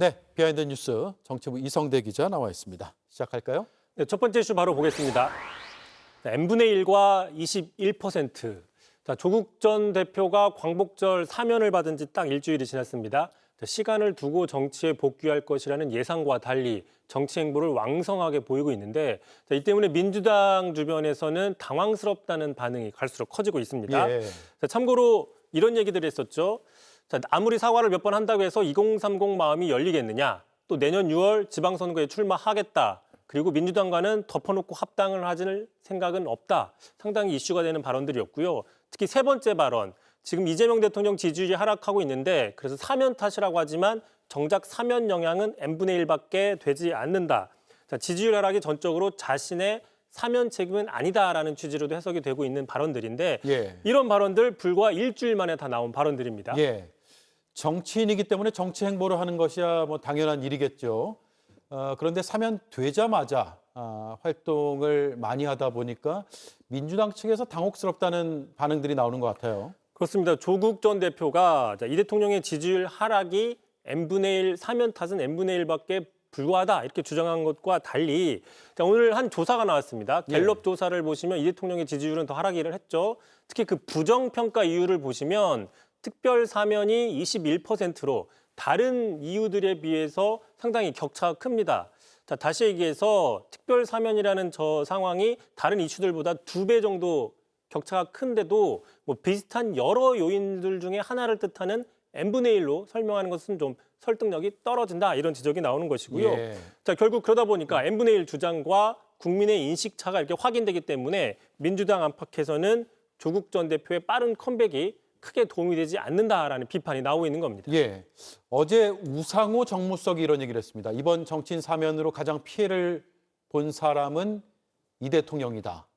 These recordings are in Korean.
네, 비하인드 뉴스 정치부 이성대 기자 나와 있습니다. 시작할까요? 네, 첫 번째 이슈 바로 보겠습니다. n분의 1과 21%. 조국 전 대표가 광복절 사면을 받은 지 딱 일주일이 지났습니다. 시간을 두고 정치에 복귀할 것이라는 예상과 달리 정치 행보를 왕성하게 보이고 있는데 이 때문에 민주당 주변에서는 당황스럽다는 반응이 갈수록 커지고 있습니다. 예. 참고로 이런 얘기들을 했었죠. 아무리 사과를 몇 번 한다고 해서 2030 마음이 열리겠느냐. 또 내년 6월 지방선거에 출마하겠다. 그리고 민주당과는 덮어놓고 합당을 하실 생각은 없다. 상당히 이슈가 되는 발언들이었고요. 특히 세 번째 발언. 지금 이재명 대통령 지지율이 하락하고 있는데 그래서 사면 탓이라고 하지만 정작 사면 영향은 n분의 1밖에 되지 않는다. 지지율 하락이 전적으로 자신의 사면 책임은 아니다라는 취지로도 해석이 되고 있는 발언들인데 이런 발언들 불과 일주일 만에 다 나온 발언들입니다. 정치인이기 때문에 정치 행보를 하는 것이야 뭐 당연한 일이겠죠. 그런데 사면되자마자 활동을 많이 하다 보니까 민주당 측에서 당혹스럽다는 반응들이 나오는 것 같아요. 그렇습니다. 조국 전 대표가 이 대통령의 지지율 하락이 n분의 1, 사면 탓은 n분의 1밖에 불과하다 이렇게 주장한 것과 달리 오늘 한 조사가 나왔습니다. 갤럽 조사를 보시면 이 대통령의 지지율은 더 하락을 했죠. 특히 그 부정평가 이유를 보시면 특별 사면이 21%로 다른 이유들에 비해서 상당히 격차가 큽니다. 다시 얘기해서 특별 사면이라는 저 상황이 다른 이슈들보다 2배 정도 격차가 큰데도 뭐 비슷한 여러 요인들 중에 하나를 뜻하는 n분의 1로 설명하는 것은 좀 설득력이 떨어진다 이런 지적이 나오는 것이고요. 결국 그러다 보니까 n분의 1 주장과 국민의 인식 차가 이렇게 확인되기 때문에 민주당 안팎에서는 조국 전 대표의 빠른 컴백이 크게 도움이 되지 않는다라는 비판이 나오고 있는 겁니다. 어제 우상호 정무석이 이런 얘기를 했습니다. 이번 정치인 사면으로 가장 피해를 본 사람은 이 대통령이다.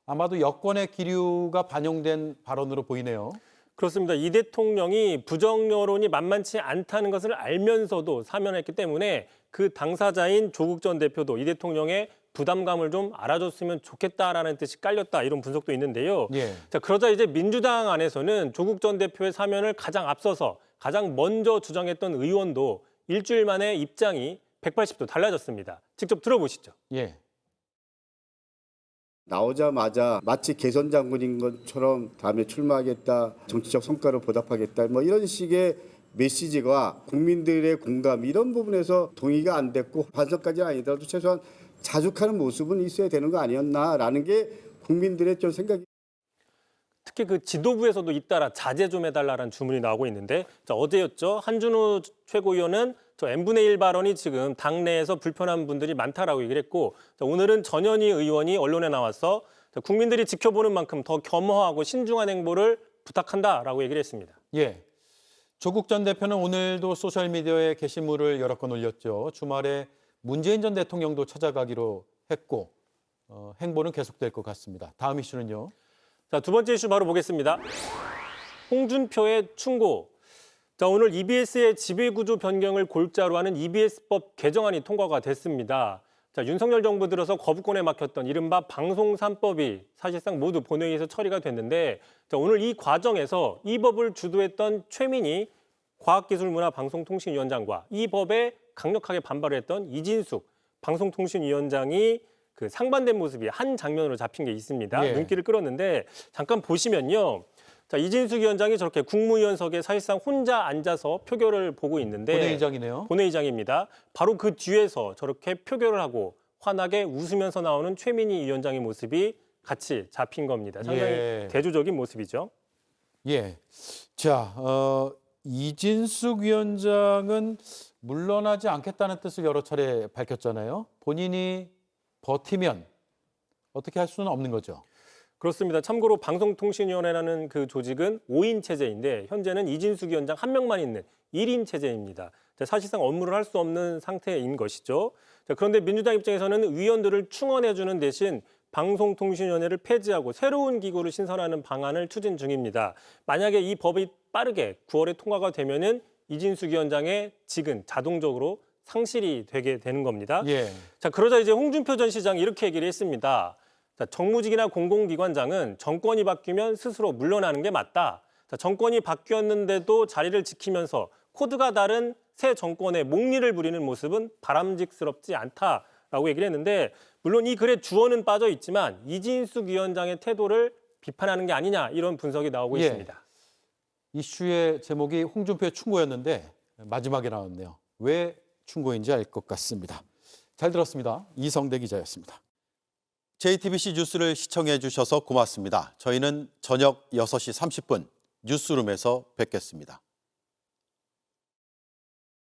아마도 여권의 기류가 반영된 발언으로 보이네요. 그렇습니다. 이 대통령이 부정 여론이 만만치 않다는 것을 알면서도 사면했기 때문에 그 당사자인 조국 전 대표도 이 대통령의 부담감을 좀 알아줬으면 좋겠다라는 뜻이 깔렸다 이런 분석도 있는데요. 그러자 이제 민주당 안에서는 조국 전 대표의 사면을 가장 앞서서 가장 먼저 주장했던 의원도 일주일 만에 입장이 180도 달라졌습니다. 직접 들어보시죠. 나오자마자 마치 개선 장군인 것처럼 다음에 출마하겠다, 정치적 성과로 보답하겠다 뭐 이런 식의 메시지가 국민들의 공감 이런 부분에서 동의가 안 됐고 반성까지는 아니더라도 최소한 자숙하는 모습은 있어야 되는 거 아니었나라는 게 국민들의 좀 생각이. 특히 그 지도부에서도 잇따라 자제 좀 해달라는 주문이 나오고 있는데 어제였죠. 한준우 최고위원은 저 n분의 1 발언이 지금 당내에서 불편한 분들이 많다라고 얘기를 했고 오늘은 전현희 의원이 언론에 나와서 국민들이 지켜보는 만큼 더 겸허하고 신중한 행보를 부탁한다라고 얘기를 했습니다. 조국 전 대표는 오늘도 소셜미디어에 게시물을 여러 건 올렸죠. 주말에 문재인 전 대통령도 찾아가기로 했고 행보는 계속될 것 같습니다. 다음 이슈는요. 두 번째 이슈 바로 보겠습니다. 홍준표의 충고. 오늘 EBS의 지배구조 변경을 골자로 하는 EBS법 개정안이 통과가 됐습니다. 윤석열 정부 들어서 거부권에 막혔던 이른바 방송 3법이 사실상 모두 본회의에서 처리가 됐는데 오늘 이 과정에서 이 법을 주도했던 최민희 과학기술문화방송통신위원장과 이 법에 강력하게 반발을 했던 이진숙 방송통신위원장이 그 상반된 모습이 한 장면으로 잡힌 게 있습니다. 눈길을 끌었는데 잠깐 보시면요. 이진숙 위원장이 저렇게 국무위원석에 사실상 혼자 앉아서 표결을 보고 있는데 본회의장이네요. 본회의장입니다. 바로 그 뒤에서 저렇게 표결을 하고 환하게 웃으면서 나오는 최민희 위원장의 모습이 같이 잡힌 겁니다. 상당히 대조적인 모습이죠. 이진숙 위원장은 물러나지 않겠다는 뜻을 여러 차례 밝혔잖아요. 본인이 버티면 어떻게 할 수는 없는 거죠. 그렇습니다. 참고로 방송통신위원회라는 그 조직은 5인 체제인데 현재는 이진숙 위원장 한 명만 있는 1인 체제입니다. 사실상 업무를 할 수 없는 상태인 것이죠. 그런데 민주당 입장에서는 위원들을 충원해주는 대신 방송통신위원회를 폐지하고 새로운 기구를 신설하는 방안을 추진 중입니다. 만약에 이 법이 빠르게 9월에 통과가 되면은 이진숙 위원장의 직은 자동적으로 상실이 되게 되는 겁니다. 그러자 이제 홍준표 전 시장이 이렇게 얘기를 했습니다. 정무직이나 공공기관장은 정권이 바뀌면 스스로 물러나는 게 맞다. 정권이 바뀌었는데도 자리를 지키면서 코드가 다른 새 정권의 목리를 부리는 모습은 바람직스럽지 않다라고 얘기를 했는데 물론 이 글에 주어는 빠져 있지만 이진숙 위원장의 태도를 비판하는 게 아니냐 이런 분석이 나오고 예. 있습니다. 이슈의 제목이 홍준표의 충고였는데 마지막에 나왔네요. 왜 충고인지 알 것 같습니다. 잘 들었습니다. 이성대 기자였습니다. JTBC 뉴스를 시청해 주셔서 고맙습니다. 저희는 저녁 6시 30분 뉴스룸에서 뵙겠습니다.